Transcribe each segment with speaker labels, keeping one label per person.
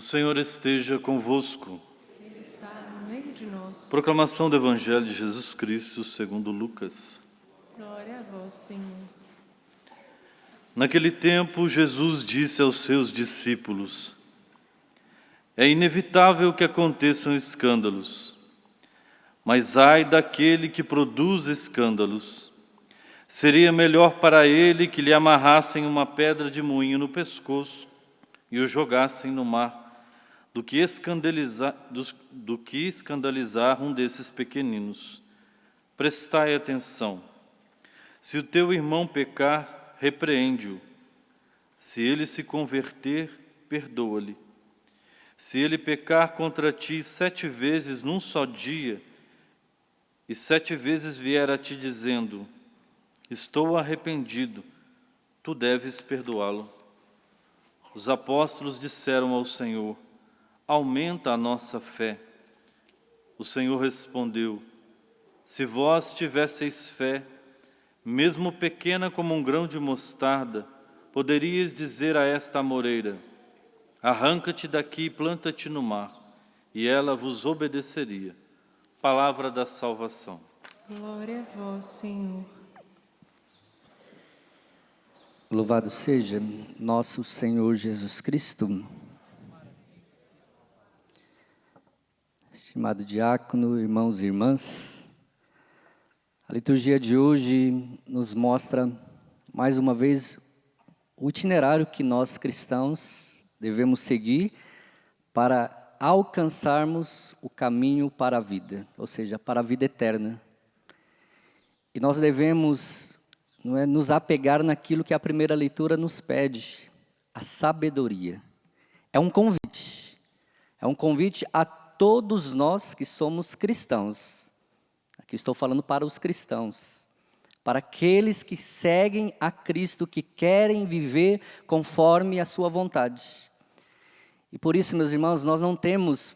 Speaker 1: O Senhor esteja convosco.
Speaker 2: Ele está no meio de nós.
Speaker 1: Proclamação do Evangelho de Jesus Cristo segundo Lucas.
Speaker 2: Glória a vós, Senhor.
Speaker 1: Naquele tempo, Jesus disse aos seus discípulos: É inevitável que aconteçam escândalos, mas ai daquele que produz escândalos. Seria melhor para ele que lhe amarrassem uma pedra de moinho no pescoço e o jogassem no mar, do que escandalizar um desses pequeninos. Prestai atenção. Se o teu irmão pecar, repreende-o. Se ele se converter, perdoa-lhe. Se ele pecar contra ti 7 vezes num só dia, e 7 vezes vier a ti dizendo: Estou arrependido, tu deves perdoá-lo. Os apóstolos disseram ao Senhor: Aumenta a nossa fé. O Senhor respondeu: Se vós tivesseis fé, mesmo pequena como um grão de mostarda, poderíeis dizer a esta amoreira: Arranca-te daqui e planta-te no mar, e ela vos obedeceria. Palavra da salvação.
Speaker 2: Glória a vós, Senhor.
Speaker 3: Louvado seja nosso Senhor Jesus Cristo. Estimado diácono, irmãos e irmãs, a liturgia de hoje nos mostra, mais uma vez, o itinerário que nós cristãos devemos seguir para alcançarmos o caminho para a vida, ou seja, para a vida eterna. E nós devemos nos apegar naquilo que a primeira leitura nos pede, a sabedoria. É um convite a todos nós que somos cristãos. Aqui estou falando para os cristãos, para aqueles que seguem a Cristo, que querem viver conforme a sua vontade. E por isso, meus irmãos, nós não temos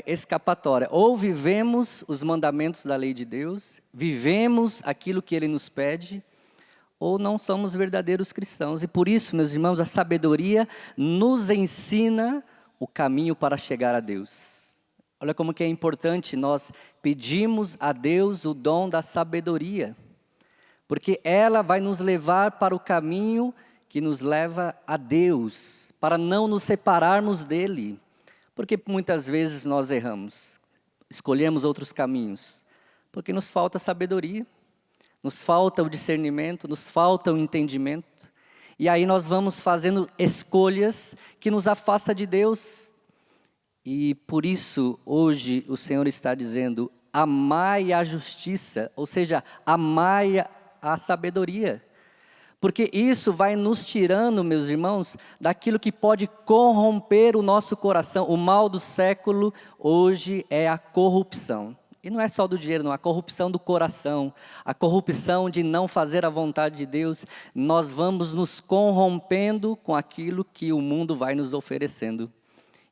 Speaker 3: escapatória. Ou vivemos os mandamentos da lei de Deus, vivemos aquilo que Ele nos pede, ou não somos verdadeiros cristãos. E por isso, meus irmãos, a sabedoria nos ensina o caminho para chegar a Deus. Olha como que é importante nós pedirmos a Deus o dom da sabedoria, porque ela vai nos levar para o caminho que nos leva a Deus, para não nos separarmos dEle. Porque muitas vezes nós erramos, escolhemos outros caminhos, porque nos falta sabedoria, nos falta o discernimento, nos falta o entendimento, e aí nós vamos fazendo escolhas que nos afastam de Deus. E por isso, hoje, o Senhor está dizendo: amai a justiça, ou seja, amai a sabedoria. Porque isso vai nos tirando, meus irmãos, daquilo que pode corromper o nosso coração. O mal do século hoje é a corrupção. E não é só do dinheiro, não, a corrupção do coração, a corrupção de não fazer a vontade de Deus. Nós vamos nos corrompendo com aquilo que o mundo vai nos oferecendo.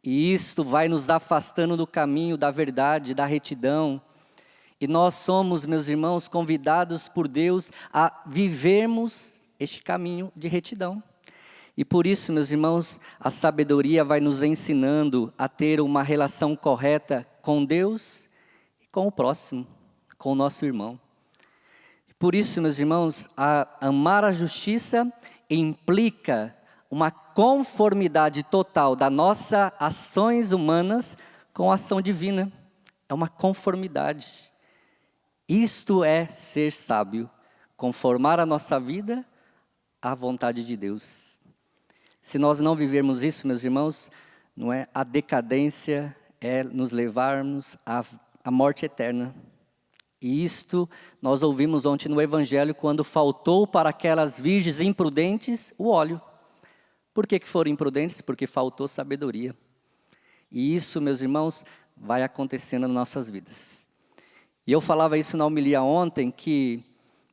Speaker 3: E isto vai nos afastando do caminho da verdade, da retidão. E nós somos, meus irmãos, convidados por Deus a vivermos este caminho de retidão. E por isso, meus irmãos, a sabedoria vai nos ensinando a ter uma relação correta com Deus e com o próximo, com o nosso irmão. Por isso, meus irmãos, amar a justiça implica uma conformidade total das nossas ações humanas com a ação divina. É uma conformidade. Isto é ser sábio, conformar a nossa vida à vontade de Deus. Se nós não vivermos isso, meus irmãos, a decadência é nos levarmos à morte eterna. E isto nós ouvimos ontem no Evangelho, quando faltou para aquelas virgens imprudentes o óleo. Por que foram imprudentes? Porque faltou sabedoria. E isso, meus irmãos, vai acontecendo nas nossas vidas. E eu falava isso na homilia ontem, que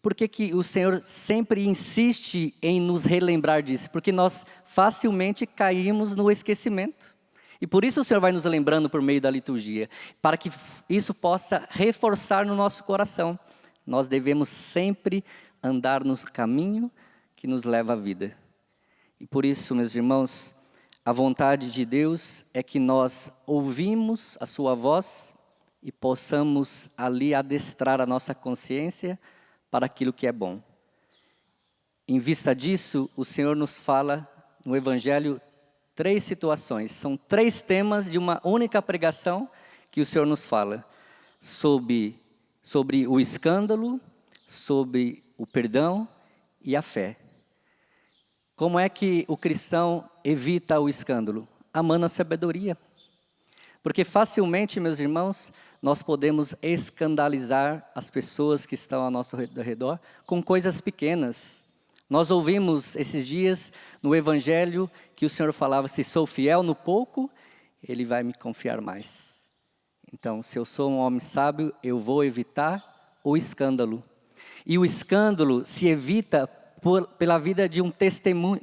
Speaker 3: por que o Senhor sempre insiste em nos relembrar disso? Porque nós facilmente caímos no esquecimento. E por isso o Senhor vai nos lembrando por meio da liturgia, para que isso possa reforçar no nosso coração. Nós devemos sempre andar no caminho que nos leva à vida. E por isso, meus irmãos, A vontade de Deus é que nós ouvimos a sua voz e possamos ali adestrar a nossa consciência para aquilo que é bom. Em vista disso, o Senhor nos fala no Evangelho 3 situações. São 3 temas de uma única pregação que o Senhor nos fala. Sobre o escândalo, sobre o perdão e a fé. Como é que o cristão evita o escândalo? Amando a sabedoria. Porque facilmente, meus irmãos, nós podemos escandalizar as pessoas que estão ao nosso redor com coisas pequenas. Nós ouvimos esses dias no Evangelho que o Senhor falava, se sou fiel no pouco, Ele vai me confiar mais. Então, se eu sou um homem sábio, eu vou evitar o escândalo. E o escândalo se evita pela vida de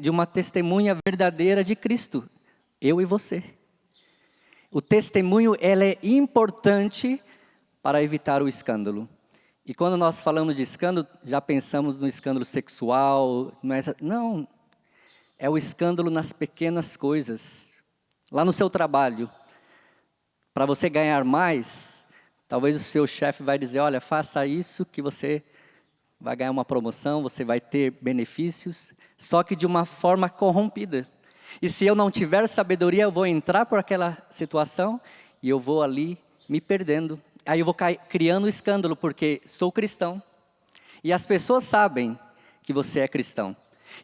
Speaker 3: uma testemunha verdadeira de Cristo, eu e você. O testemunho ele é importante para evitar o escândalo. E quando nós falamos de escândalo, já pensamos no escândalo sexual. Não, é o escândalo nas pequenas coisas. Lá no seu trabalho, para você ganhar mais, talvez o seu chefe vai dizer, olha, faça isso que você vai ganhar uma promoção, você vai ter benefícios, só que de uma forma corrompida. E se eu não tiver sabedoria, eu vou entrar por aquela situação e eu vou ali me perdendo. Aí eu vou criando escândalo, porque sou cristão. E as pessoas sabem que você é cristão.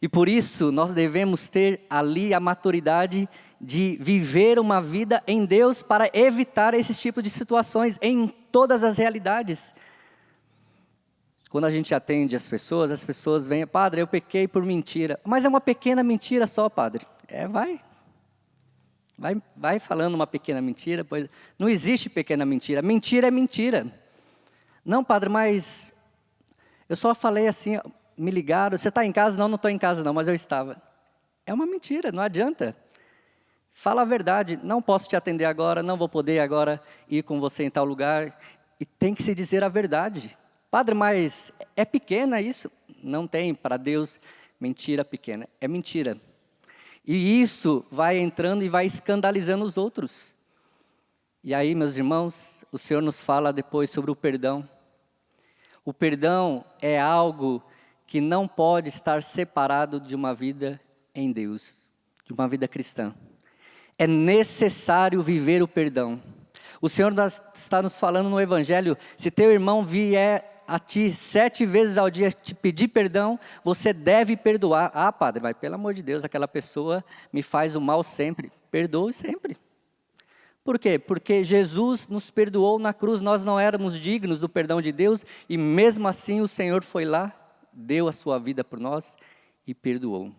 Speaker 3: E por isso nós devemos ter ali a maturidade de viver uma vida em Deus para evitar esses tipos de situações em todas as realidades. Quando a gente atende as pessoas vêm, padre, eu pequei por mentira. Mas é uma pequena mentira só, padre. Vai falando uma pequena mentira, pois não existe pequena mentira. Mentira é mentira. Não, padre, mas eu só falei assim, me ligaram, você está em casa? Não, não estou em casa não, mas eu estava. É uma mentira, não adianta. Fala a verdade, não posso te atender agora, não vou poder agora ir com você em tal lugar. E tem que se dizer a verdade. Padre, mas é pequena isso? Não tem, para Deus, mentira pequena. É mentira. E isso vai entrando e vai escandalizando os outros. E aí, meus irmãos, o Senhor nos fala depois sobre o perdão. O perdão é algo que não pode estar separado de uma vida em Deus, de uma vida cristã. É necessário viver o perdão. O Senhor está nos falando no Evangelho, se teu irmão vier a ti 7 vezes ao dia te pedir perdão, você deve perdoar. Ah, padre, mas pelo amor de Deus, aquela pessoa me faz o mal sempre. Perdoe sempre. Por quê? Porque Jesus nos perdoou na cruz, nós não éramos dignos do perdão de Deus, e mesmo assim o Senhor foi lá, deu a sua vida por nós e perdoou.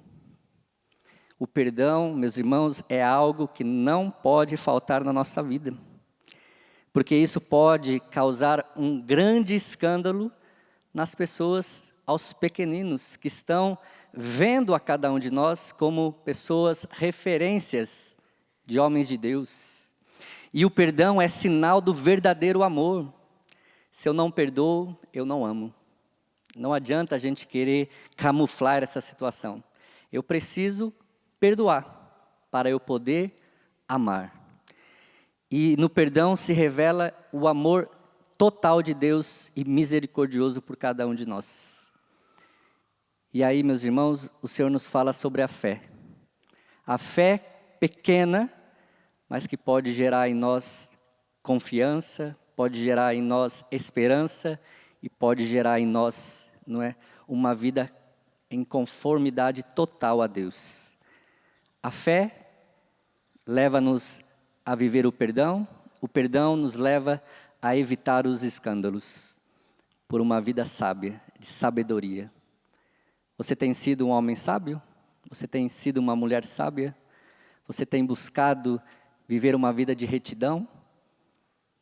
Speaker 3: O perdão, meus irmãos, é algo que não pode faltar na nossa vida. Porque isso pode causar um grande escândalo nas pessoas, aos pequeninos, que estão vendo a cada um de nós como pessoas referências de homens de Deus. E o perdão é sinal do verdadeiro amor. Se eu não perdoo, eu não amo. Não adianta a gente querer camuflar essa situação. Eu preciso perdoar para eu poder amar. E no perdão se revela o amor total de Deus e misericordioso por cada um de nós. E aí, meus irmãos, o Senhor nos fala sobre a fé. A fé pequena, mas que pode gerar em nós confiança, pode gerar em nós esperança e pode gerar em nós, não é, uma vida em conformidade total a Deus. A fé leva-nos a viver o perdão nos leva a evitar os escândalos, por uma vida sábia, de sabedoria. Você tem sido um homem sábio? Você tem sido uma mulher sábia? Você tem buscado viver uma vida de retidão,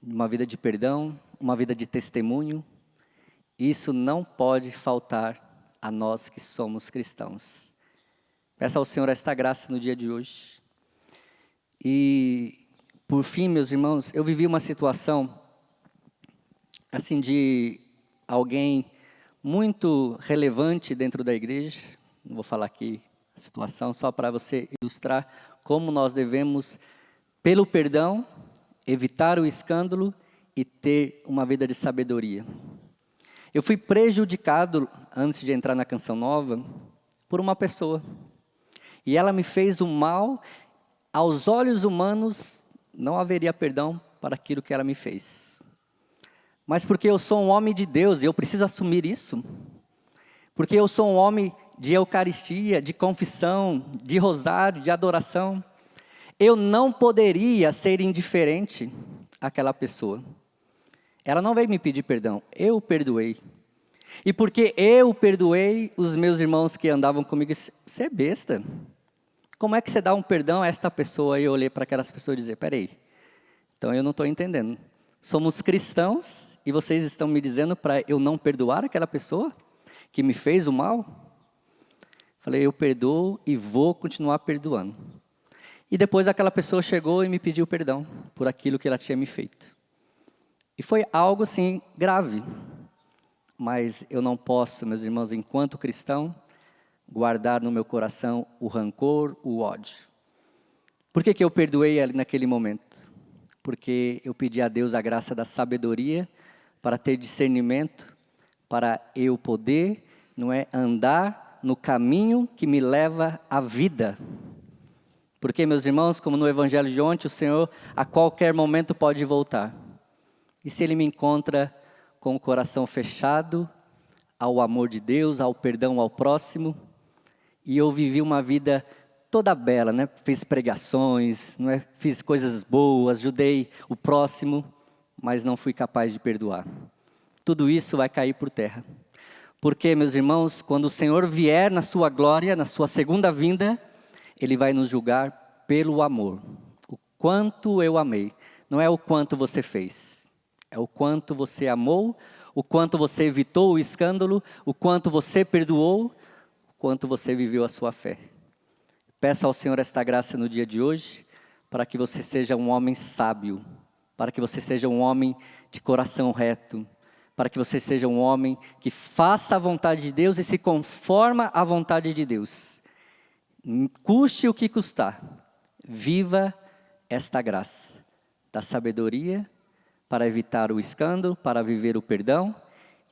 Speaker 3: uma vida de perdão, uma vida de testemunho? Isso não pode faltar a nós que somos cristãos. Peça ao Senhor esta graça no dia de hoje. E por fim, meus irmãos, eu vivi uma situação, assim, de alguém muito relevante dentro da igreja, não vou falar aqui situação, só para você ilustrar como nós devemos, pelo perdão, evitar o escândalo e ter uma vida de sabedoria. Eu fui prejudicado, antes de entrar na Canção Nova, por uma pessoa. E ela me fez o mal, aos olhos humanos, não haveria perdão para aquilo que ela me fez. Mas porque eu sou um homem de Deus, e eu preciso assumir isso. Porque eu sou um homem de Eucaristia, de confissão, de rosário, de adoração. Eu não poderia ser indiferente àquela pessoa. Ela não veio me pedir perdão, eu perdoei. E porque eu perdoei, os meus irmãos que andavam comigo, você é besta. Como é que você dá um perdão a esta pessoa? E eu olhei para aquelas pessoas e dizer, peraí, então eu não estou entendendo. Somos cristãos e vocês estão me dizendo para eu não perdoar aquela pessoa que me fez o mal? Falei, eu perdoo e vou continuar perdoando. E depois aquela pessoa chegou e me pediu perdão por aquilo que ela tinha me feito. E foi algo assim grave. Mas eu não posso, meus irmãos, enquanto cristão, guardar no meu coração o rancor, o ódio. Por que eu perdoei ali naquele momento? Porque eu pedi a Deus a graça da sabedoria para ter discernimento, para eu poder, não é, andar no caminho que me leva à vida. Porque, meus irmãos, como no Evangelho de ontem, o Senhor a qualquer momento pode voltar. E se Ele me encontra com o coração fechado ao amor de Deus, ao perdão ao próximo, e eu vivi uma vida toda bela, né? Fiz pregações, não é? Fiz coisas boas, ajudei o próximo, mas não fui capaz de perdoar. Tudo isso vai cair por terra. Porque, meus irmãos, quando o Senhor vier na sua glória, na sua segunda vinda, Ele vai nos julgar pelo amor. O quanto eu amei, não é o quanto você fez. É o quanto você amou, o quanto você evitou o escândalo, o quanto você perdoou, o quanto você viveu a sua fé. Peço ao Senhor esta graça no dia de hoje, para que você seja um homem sábio, para que você seja um homem de coração reto, para que você seja um homem que faça a vontade de Deus e se conforma à vontade de Deus. Custe o que custar, viva esta graça da sabedoria, para evitar o escândalo, para viver o perdão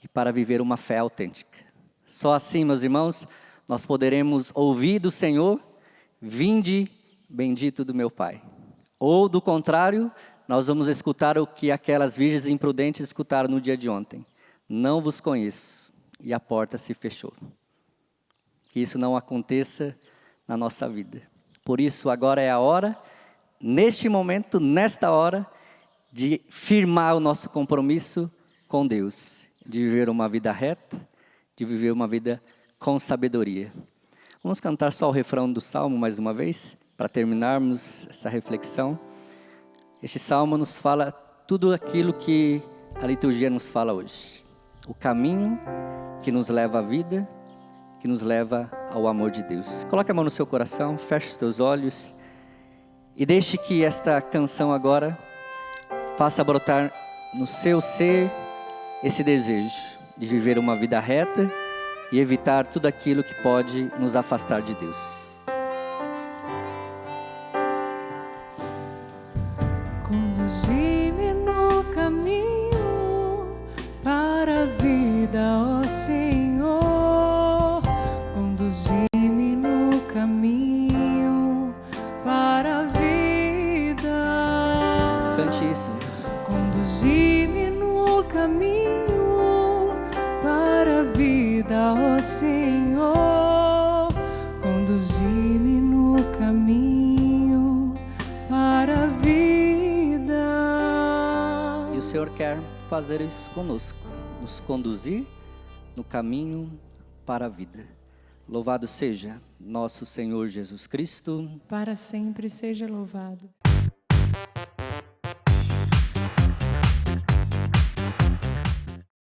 Speaker 3: e para viver uma fé autêntica. Só assim, meus irmãos, nós poderemos ouvir do Senhor, vinde, bendito do meu Pai. Ou, do contrário, nós vamos escutar o que aquelas virgens imprudentes escutaram no dia de ontem. Não vos conheço. E a porta se fechou. Que isso não aconteça na nossa vida. Por isso, agora é a hora, neste momento, nesta hora, de firmar o nosso compromisso com Deus, de viver uma vida reta, de viver uma vida com sabedoria. Vamos cantar só o refrão do Salmo mais uma vez, para terminarmos essa reflexão. Este Salmo nos fala tudo aquilo que a liturgia nos fala hoje. O caminho que nos leva à vida, que nos leva ao amor de Deus. Coloque a mão no seu coração, feche os teus olhos e deixe que esta canção agora faça brotar no seu ser esse desejo de viver uma vida reta e evitar tudo aquilo que pode nos afastar de Deus.
Speaker 2: Conduzi-me no caminho para a vida, ó Senhor. Conduzi-me no caminho para a vida.
Speaker 3: Cante isso.
Speaker 2: Conduzi-me no caminho para a vida, ó Senhor. Conduzi-me no caminho para a vida.
Speaker 3: E o Senhor quer fazer isso conosco, nos conduzir no caminho para a vida. Louvado seja nosso Senhor Jesus Cristo.
Speaker 2: Para sempre seja louvado.